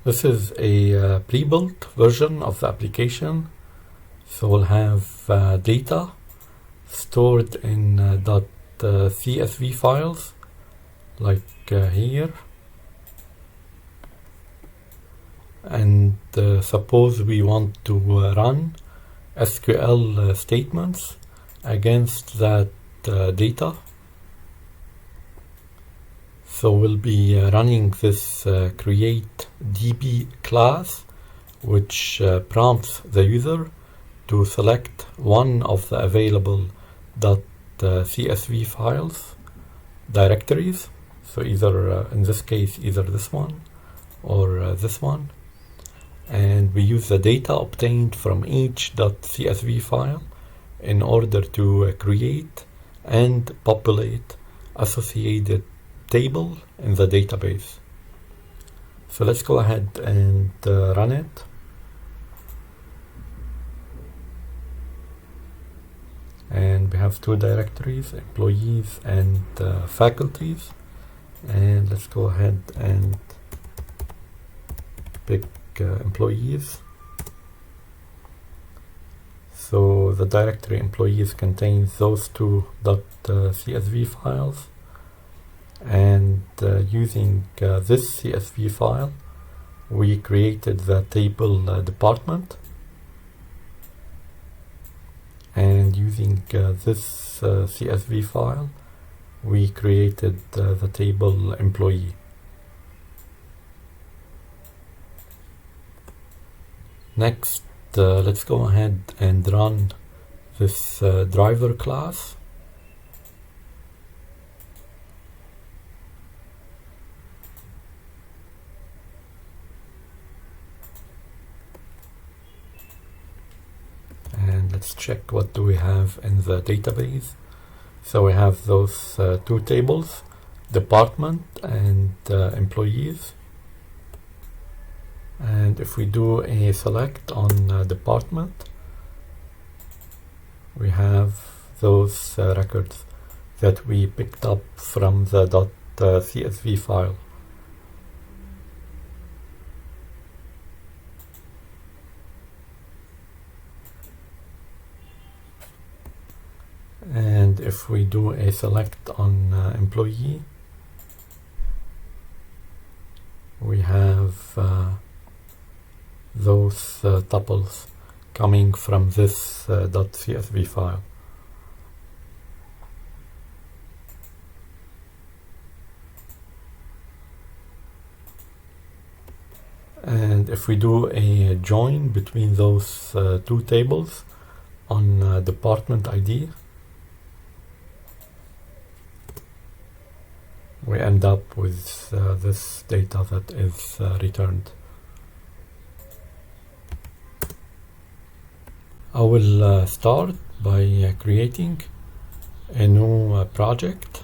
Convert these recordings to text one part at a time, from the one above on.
This is a pre-built version of the application. So we'll have data stored in .csv files like here. And suppose we want to run SQL statements against that data. So we'll be running this create DB class, which prompts the user to select one of the available .csv files directories. So either, in this case, either this one or this one. And we use the data obtained from each .csv file in order to create and populate associated table in the database. So let's go ahead and run it. And we have two directories, employees and faculties. And let's go ahead and pick employees. So the directory employees contains those two .csv files, and using this CSV file we created the table department, and using this CSV file we created the table employee. Next, let's go ahead and run this driver class. And let's check what do we have in the database. So we have those two tables, department and employees. And if we do a select on department, we have those records that we picked up from the .csv file. And if we do a select on employee, we have those tuples coming from this .csv file. And if we do a join between those two tables on department ID, we end up with this data that is returned. I will start by creating a new project.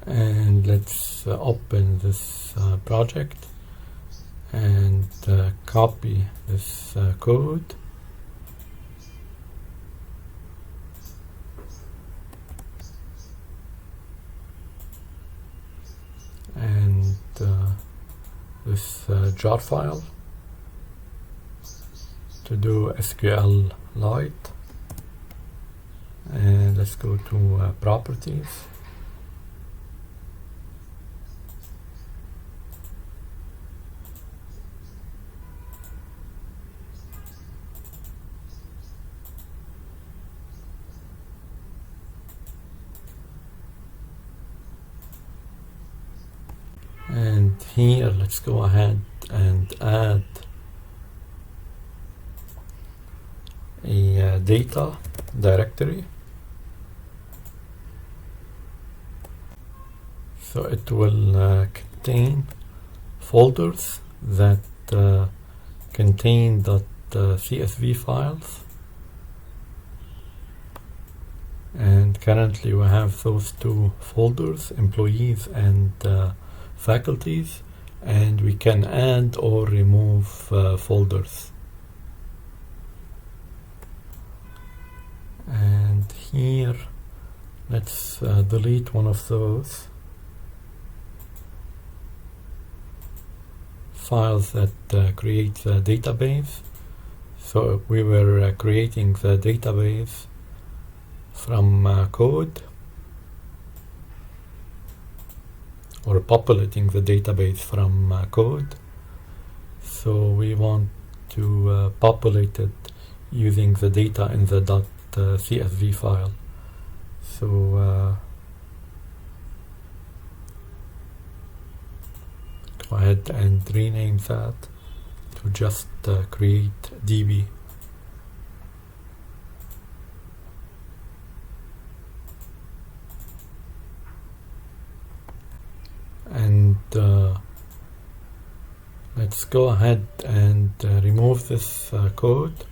And let's open this project and copy this code. And this jar file to do SQLite. And let's go to properties. And here, let's go ahead and add a data directory. So it will contain folders that contain .csv files. And currently we have those two folders, employees and faculties, and we can add or remove folders. And here let's delete one of those files that create the database. So we were creating the database from code, or populating the database from code. So we want to populate it using the data in the .csv file. So go ahead and rename that to just create DB. And let's go ahead and remove this code.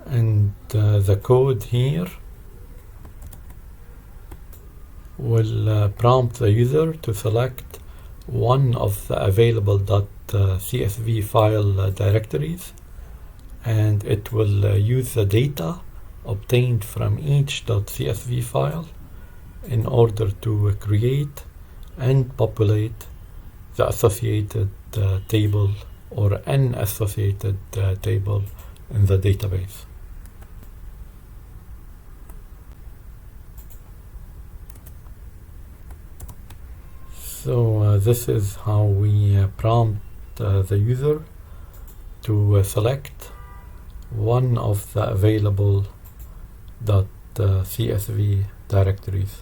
And the code here will prompt the user to select one of the available .csv file directories, and it will use the data obtained from each .csv file in order to create and populate the associated table or an associated table in the database. So this is how we prompt the user to select one of the available .csv directories.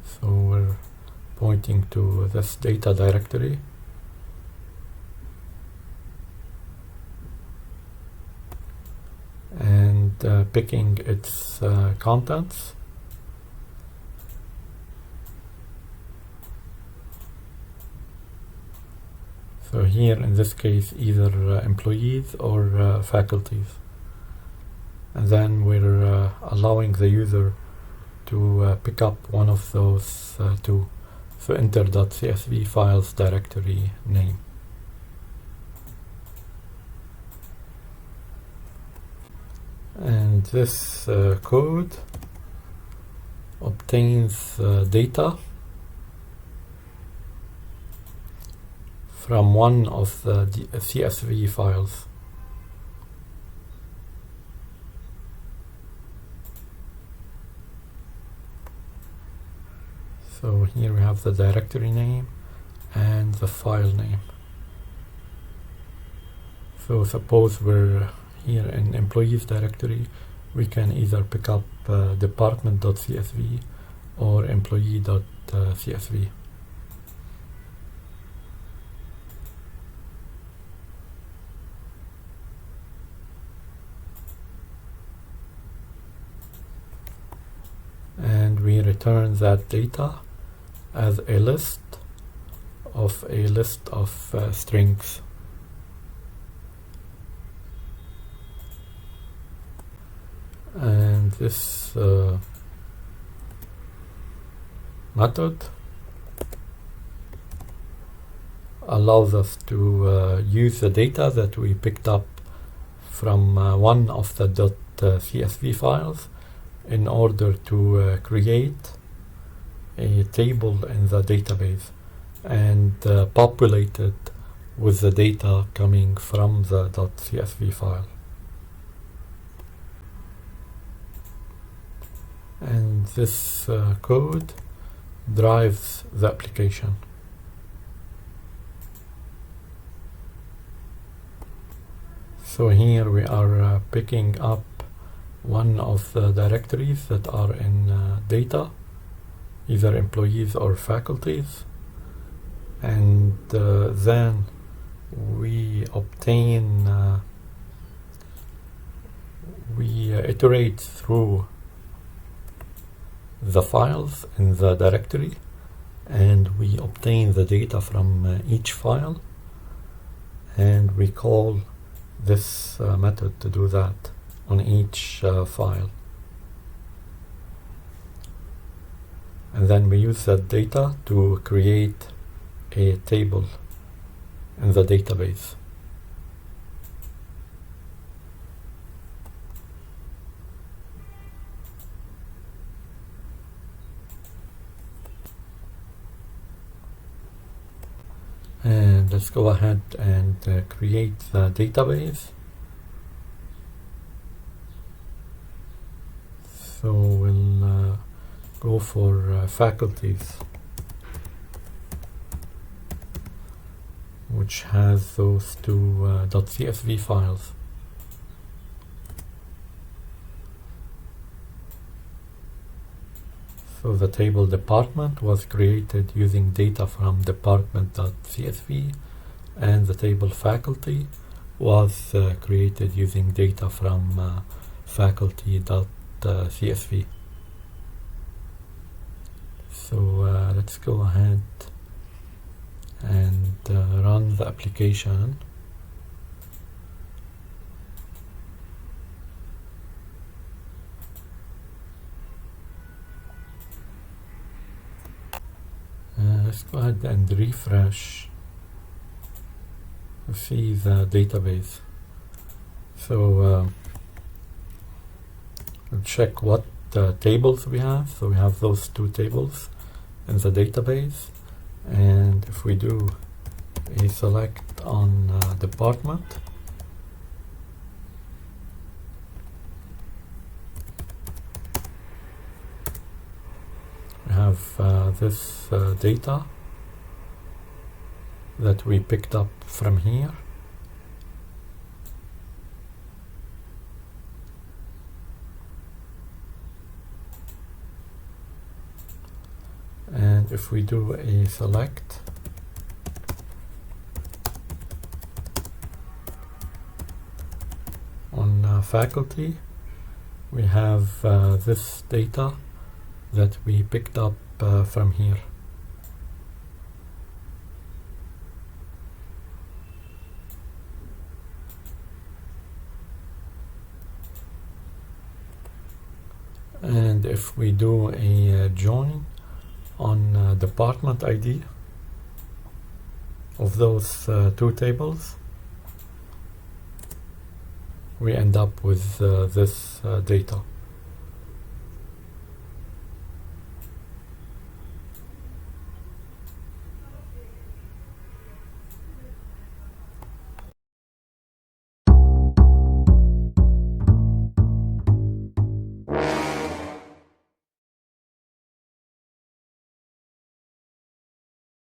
So we're pointing to this data directory. And picking its contents. So here in this case either employees or faculties. And then we're allowing the user to pick up one of those two. So enter .csv files directory name. And this code obtains data from one of the CSV files. So here we have the directory name and the file name. So suppose we're here in employees directory, we can either pick up department.csv or employee.csv. And we return that data as a list of strings. And this method allows us to use the data that we picked up from one of the .csv files in order to create a table in the database and populate it with the data coming from the .csv file. And this code drives the application. So here we are picking up one of the directories that are in data either employees or faculties, and then we obtain we iterate through the files in the directory, and we obtain the data from each file, and we call this method to do that on each file. And then we use that data to create a table in the database. And let's go ahead and create the database. So we'll go for faculties, which has those two .csv files. So the table department was created using data from department.csv, and the table faculty was created using data from faculty.csv. So let's go ahead and run the application. Let's go ahead and refresh to see the database. So we'll check what tables we have. So we have those two tables in the database, and if we do a select on department, we have this data that we picked up from here. And if we do a select on faculty, we have this data that we picked up from here. And if we do a join on department ID of those two tables, we end up with this data.